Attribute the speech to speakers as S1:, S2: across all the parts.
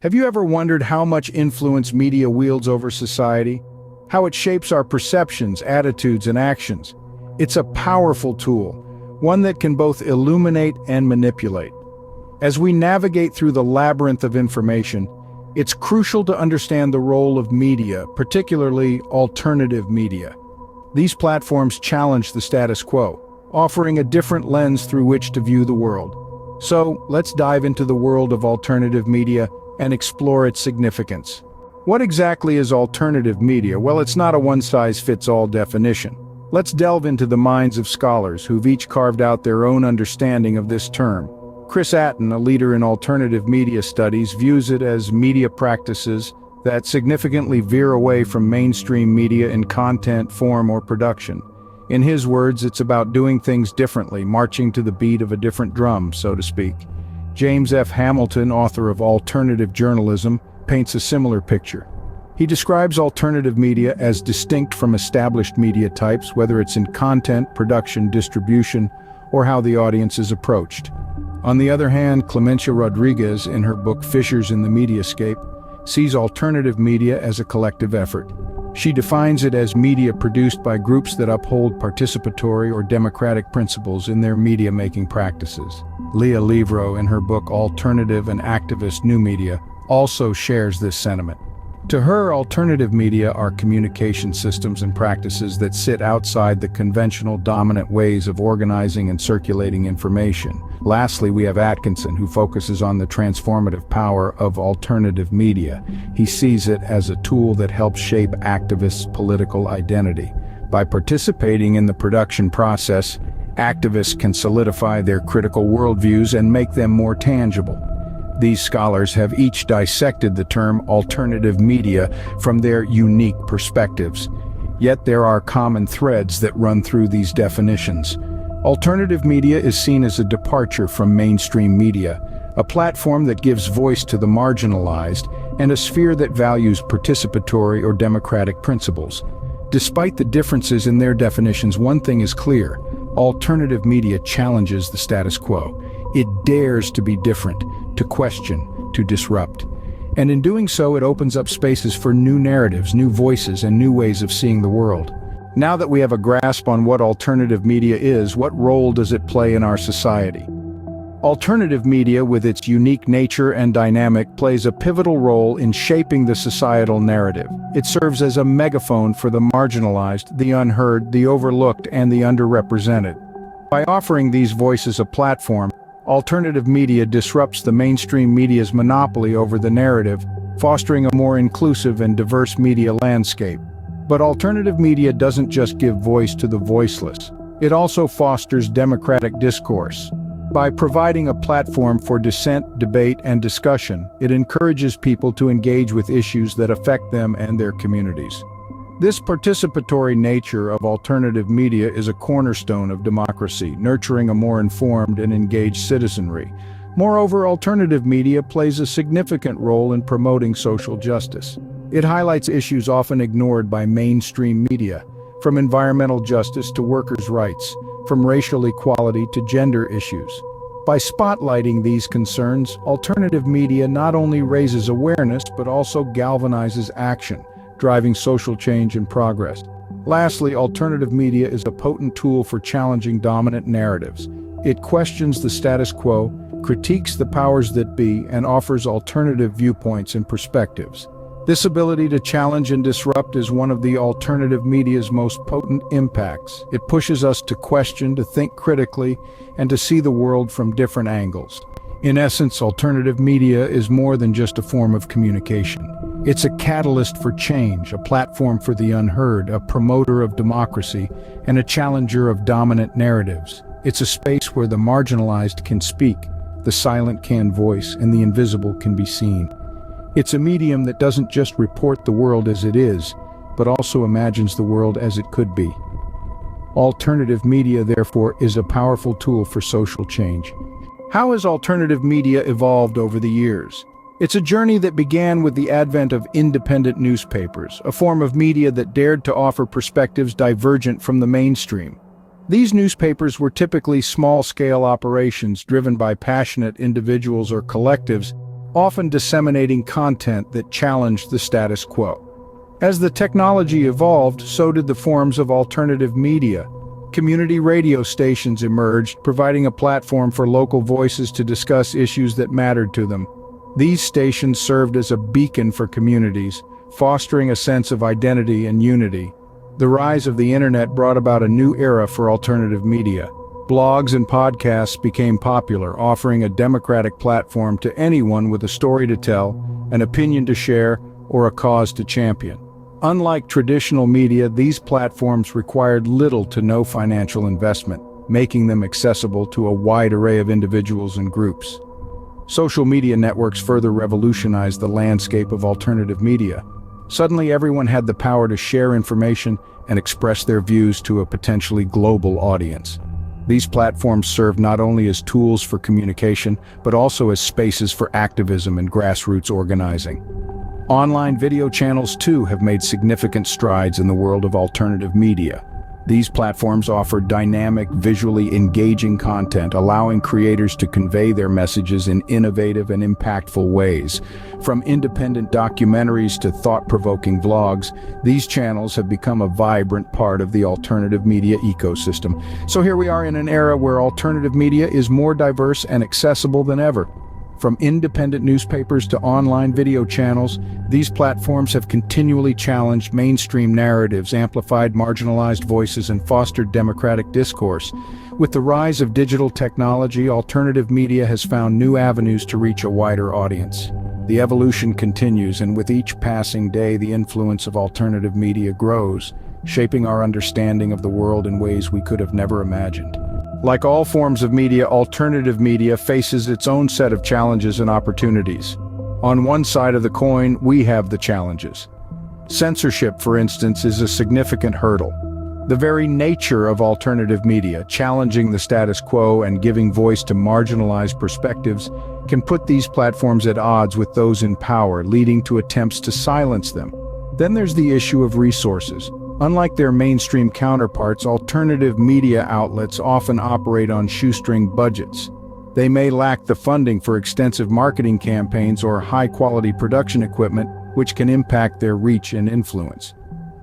S1: Have you ever wondered how much influence media wields over society? How it shapes our perceptions, attitudes, and actions? It's a powerful tool, one that can both illuminate and manipulate. As we navigate through the labyrinth of information, it's crucial to understand the role of media, particularly alternative media. These platforms challenge the status quo, offering a different lens through which to view the world. So, let's dive into the world of alternative media and explore its significance. What exactly is alternative media? Well, it's not a one-size-fits-all definition. Let's delve into the minds of scholars who've each carved out their own understanding of this term. Chris Atten, a leader in alternative media studies, views it as media practices that significantly veer away from mainstream media in content, form, or production. In his words, it's about doing things differently, marching to the beat of a different drum, so to speak. James F. Hamilton, author of Alternative Journalism, paints a similar picture. He describes alternative media as distinct from established media types, whether it's in content, production, distribution, or how the audience is approached. On the other hand, Clemencia Rodriguez, in her book Fissures in the Mediascape, sees alternative media as a collective effort. She defines it as media produced by groups that uphold participatory or democratic principles in their media-making practices. Leah Livro, in her book Alternative and Activist New Media, also shares this sentiment. To her, alternative media are communication systems and practices that sit outside the conventional dominant ways of organizing and circulating information. Lastly, we have Atkinson, who focuses on the transformative power of alternative media. He sees it as a tool that helps shape activists' political identity. By participating in the production process, activists can solidify their critical worldviews and make them more tangible. These scholars have each dissected the term alternative media from their unique perspectives. Yet there are common threads that run through these definitions. Alternative media is seen as a departure from mainstream media, a platform that gives voice to the marginalized, and a sphere that values participatory or democratic principles. Despite the differences in their definitions, one thing is clear: alternative media challenges the status quo. It dares to be different, to question, to disrupt. And in doing so, it opens up spaces for new narratives, new voices, and new ways of seeing the world. Now that we have a grasp on what alternative media is, what role does it play in our society? Alternative media, with its unique nature and dynamic, plays a pivotal role in shaping the societal narrative. It serves as a megaphone for the marginalized, the unheard, the overlooked, and the underrepresented. By offering these voices a platform, alternative media disrupts the mainstream media's monopoly over the narrative, fostering a more inclusive and diverse media landscape. But alternative media doesn't just give voice to the voiceless. It also fosters democratic discourse. By providing a platform for dissent, debate, and discussion, it encourages people to engage with issues that affect them and their communities. This participatory nature of alternative media is a cornerstone of democracy, nurturing a more informed and engaged citizenry. Moreover, alternative media plays a significant role in promoting social justice. It highlights issues often ignored by mainstream media, from environmental justice to workers' rights, from racial equality to gender issues. By spotlighting these concerns, alternative media not only raises awareness but also galvanizes action, driving social change and progress. Lastly, alternative media is a potent tool for challenging dominant narratives. It questions the status quo, critiques the powers that be, and offers alternative viewpoints and perspectives. This ability to challenge and disrupt is one of the alternative media's most potent impacts. It pushes us to question, to think critically, and to see the world from different angles. In essence, alternative media is more than just a form of communication. It's a catalyst for change, a platform for the unheard, a promoter of democracy, and a challenger of dominant narratives. It's a space where the marginalized can speak, the silent can voice, and the invisible can be seen. It's a medium that doesn't just report the world as it is, but also imagines the world as it could be. Alternative media, therefore, is a powerful tool for social change. How has alternative media evolved over the years? It's a journey that began with the advent of independent newspapers, a form of media that dared to offer perspectives divergent from the mainstream. These newspapers were typically small-scale operations driven by passionate individuals or collectives often disseminating content that challenged the status quo. As the technology evolved, so did the forms of alternative media. Community radio stations emerged, providing a platform for local voices to discuss issues that mattered to them. These stations served as a beacon for communities, fostering a sense of identity and unity. The rise of the internet brought about a new era for alternative media. Blogs and podcasts became popular, offering a democratic platform to anyone with a story to tell, an opinion to share, or a cause to champion. Unlike traditional media, these platforms required little to no financial investment, making them accessible to a wide array of individuals and groups. Social media networks further revolutionized the landscape of alternative media. Suddenly, everyone had the power to share information and express their views to a potentially global audience. These platforms serve not only as tools for communication, but also as spaces for activism and grassroots organizing. Online video channels, too, have made significant strides in the world of alternative media. These platforms offer dynamic, visually engaging content, allowing creators to convey their messages in innovative and impactful ways. From independent documentaries to thought-provoking vlogs, these channels have become a vibrant part of the alternative media ecosystem. So here we are in an era where alternative media is more diverse and accessible than ever. From independent newspapers to online video channels, these platforms have continually challenged mainstream narratives, amplified marginalized voices, and fostered democratic discourse. With the rise of digital technology, alternative media has found new avenues to reach a wider audience. The evolution continues, and with each passing day, the influence of alternative media grows, shaping our understanding of the world in ways we could have never imagined. Like all forms of media, alternative media faces its own set of challenges and opportunities. On one side of the coin, we have the challenges. Censorship, for instance, is a significant hurdle. The very nature of alternative media, challenging the status quo and giving voice to marginalized perspectives, can put these platforms at odds with those in power, leading to attempts to silence them. Then there's the issue of resources. Unlike their mainstream counterparts, alternative media outlets often operate on shoestring budgets. They may lack the funding for extensive marketing campaigns or high-quality production equipment, which can impact their reach and influence.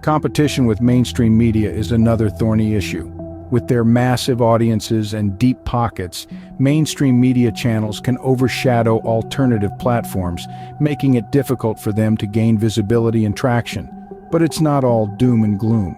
S1: Competition with mainstream media is another thorny issue. With their massive audiences and deep pockets, mainstream media channels can overshadow alternative platforms, making it difficult for them to gain visibility and traction. But it's not all doom and gloom.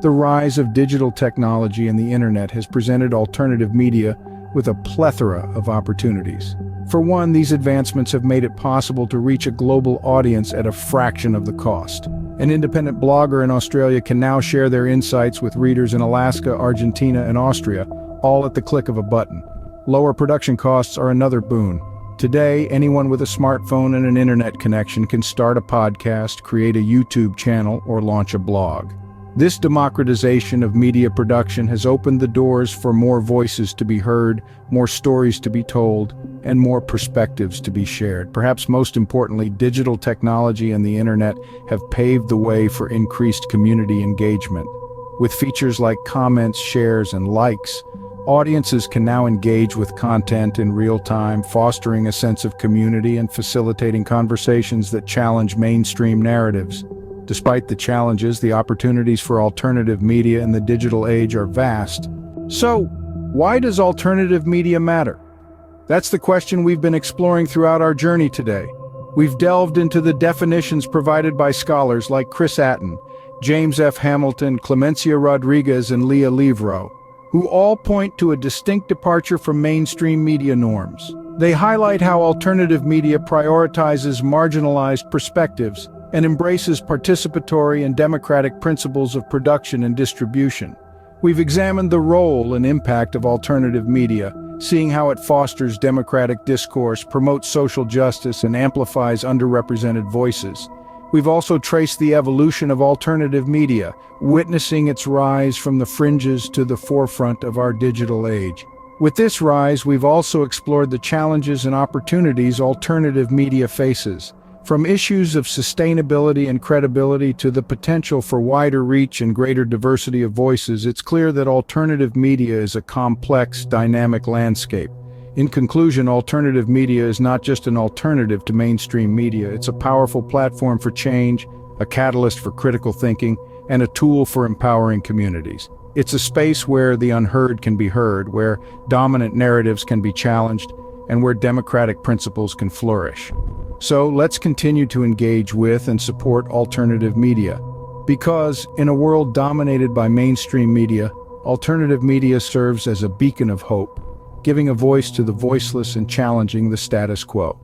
S1: The rise of digital technology and the internet has presented alternative media with a plethora of opportunities. For one, these advancements have made it possible to reach a global audience at a fraction of the cost. An independent blogger in Australia can now share their insights with readers in Alaska, Argentina, and Austria, all at the click of a button. Lower production costs are another boon. Today, anyone with a smartphone and an internet connection can start a podcast, create a YouTube channel, or launch a blog. This democratization of media production has opened the doors for more voices to be heard, more stories to be told, and more perspectives to be shared. Perhaps most importantly, digital technology and the internet have paved the way for increased community engagement. With features like comments, shares, and likes, audiences can now engage with content in real time, fostering a sense of community and facilitating conversations that challenge mainstream narratives. Despite the challenges, the opportunities for alternative media in the digital age are vast. So, why does alternative media matter? That's the question we've been exploring throughout our journey today. We've delved into the definitions provided by scholars like Chris Atten, James F. Hamilton, Clemencia Rodriguez, and Leah Livro, who all point to a distinct departure from mainstream media norms. They highlight how alternative media prioritizes marginalized perspectives and embraces participatory and democratic principles of production and distribution. We've examined the role and impact of alternative media, seeing how it fosters democratic discourse, promotes social justice, and amplifies underrepresented voices. We've also traced the evolution of alternative media, witnessing its rise from the fringes to the forefront of our digital age. With this rise, we've also explored the challenges and opportunities alternative media faces. From issues of sustainability and credibility to the potential for wider reach and greater diversity of voices, it's clear that alternative media is a complex, dynamic landscape. In conclusion, alternative media is not just an alternative to mainstream media. It's a powerful platform for change, a catalyst for critical thinking, and a tool for empowering communities. It's a space where the unheard can be heard, where dominant narratives can be challenged, and where democratic principles can flourish. So let's continue to engage with and support alternative media. Because in a world dominated by mainstream media, alternative media serves as a beacon of hope, giving a voice to the voiceless and challenging the status quo.